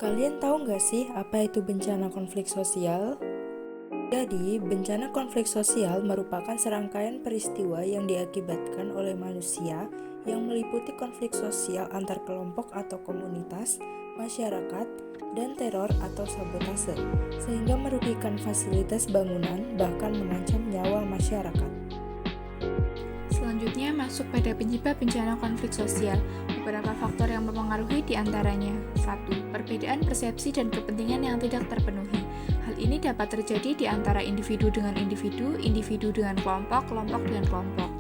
Kalian tahu nggak sih apa itu bencana konflik sosial? Jadi, bencana konflik sosial merupakan serangkaian peristiwa yang diakibatkan oleh manusia yang meliputi konflik sosial antar kelompok atau komunitas, masyarakat, dan teror atau sabotase, sehingga merugikan fasilitas bangunan bahkan mengancam nyawa masyarakat. Selanjutnya masuk pada penyebab bencana konflik sosial. Beberapa faktor yang mempengaruhi diantaranya: 1. Perbedaan persepsi dan kepentingan yang tidak terpenuhi. Hal ini dapat terjadi di antara individu dengan individu, individu dengan kelompok, kelompok dengan kelompok.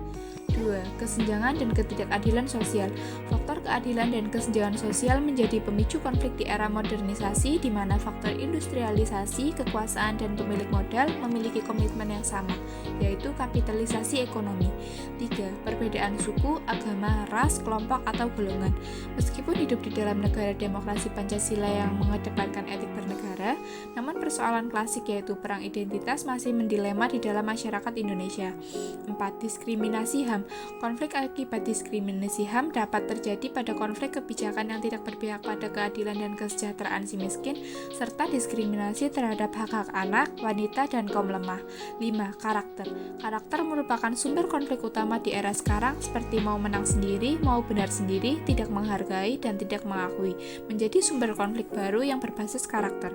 2. Kesenjangan dan ketidakadilan sosial. Faktor keadilan dan kesenjangan sosial menjadi pemicu konflik di era modernisasi di mana faktor industrialisasi, kekuasaan, dan pemilik modal memiliki komitmen yang sama, yaitu kapitalisasi ekonomi. 3. Perbedaan suku, agama, ras, kelompok, atau golongan. Meskipun hidup di dalam negara demokrasi Pancasila yang mengedepankan etik bernegara, namun persoalan klasik yaitu perang identitas masih mendilema di dalam masyarakat Indonesia. 4. Diskriminasi HAM. Konflik akibat diskriminasi HAM dapat terjadi pada konflik kebijakan yang tidak berpihak pada keadilan dan kesejahteraan si miskin, serta diskriminasi terhadap hak-hak anak, wanita, dan kaum lemah. 5. Karakter. Karakter merupakan sumber konflik utama di era sekarang, seperti mau menang sendiri, mau benar sendiri, tidak menghargai, dan tidak mengakui, menjadi sumber konflik baru yang berbasis karakter.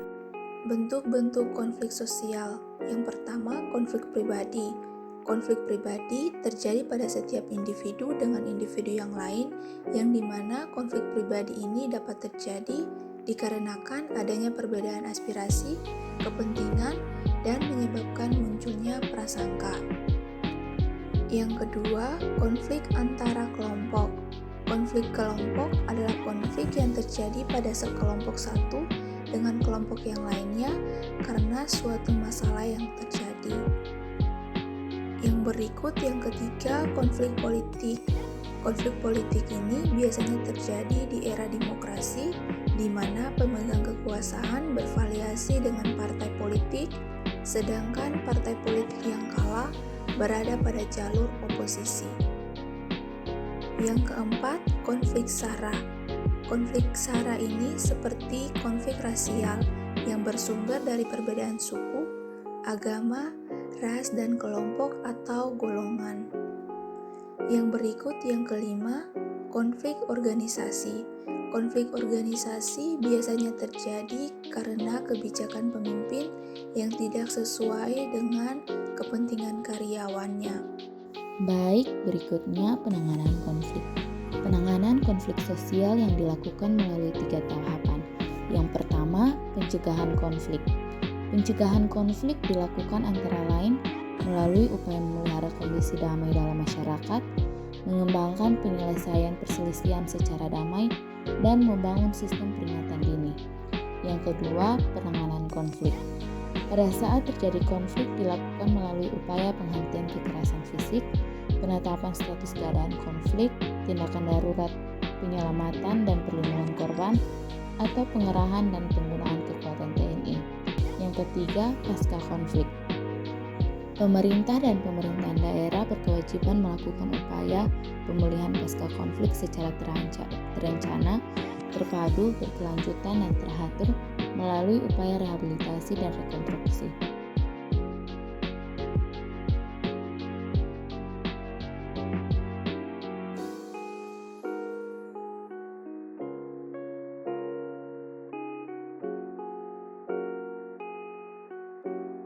Bentuk-bentuk konflik sosial. Yang pertama, konflik pribadi. Konflik pribadi terjadi pada setiap individu dengan individu yang lain, yang dimana konflik pribadi ini dapat terjadi dikarenakan adanya perbedaan aspirasi, kepentingan, dan menyebabkan munculnya prasangka. Yang kedua, konflik antara kelompok. Konflik kelompok adalah konflik yang terjadi pada sekelompok satu dengan kelompok yang lainnya karena suatu masalah yang terjadi. Yang berikut yang ketiga, konflik politik. Konflik politik ini biasanya terjadi di era demokrasi, di mana pemegang kekuasaan bervariasi dengan partai politik, sedangkan partai politik yang kalah berada pada jalur oposisi. Yang keempat, konflik SARA. Konflik SARA ini seperti konflik rasial yang bersumber dari perbedaan suku, agama, ras, dan kelompok atau golongan. Yang berikut yang kelima, konflik organisasi. Konflik organisasi biasanya terjadi karena kebijakan pemimpin yang tidak sesuai dengan kepentingan karyawannya. Baik, berikutnya penanganan konflik. Penanganan konflik sosial yang dilakukan melalui 3 tahapan. Yang pertama, pencegahan konflik. Pencegahan konflik dilakukan antara lain melalui upaya memelihara kondisi damai dalam masyarakat, mengembangkan penyelesaian perselisihan secara damai, dan membangun sistem peringatan dini. Yang kedua, penanganan konflik. Pada saat terjadi konflik dilakukan melalui upaya penghentian kekerasan fisik, penetapan status keadaan konflik, tindakan darurat, penyelamatan dan perlindungan korban, atau pengerahan dan penggunaan kekuatan TNI. Yang ketiga, pasca konflik. Pemerintah dan pemerintahan daerah berkewajiban melakukan upaya pemulihan pasca konflik secara terencana, terpadu, berkelanjutan, dan teratur melalui upaya rehabilitasi dan rekonstruksi.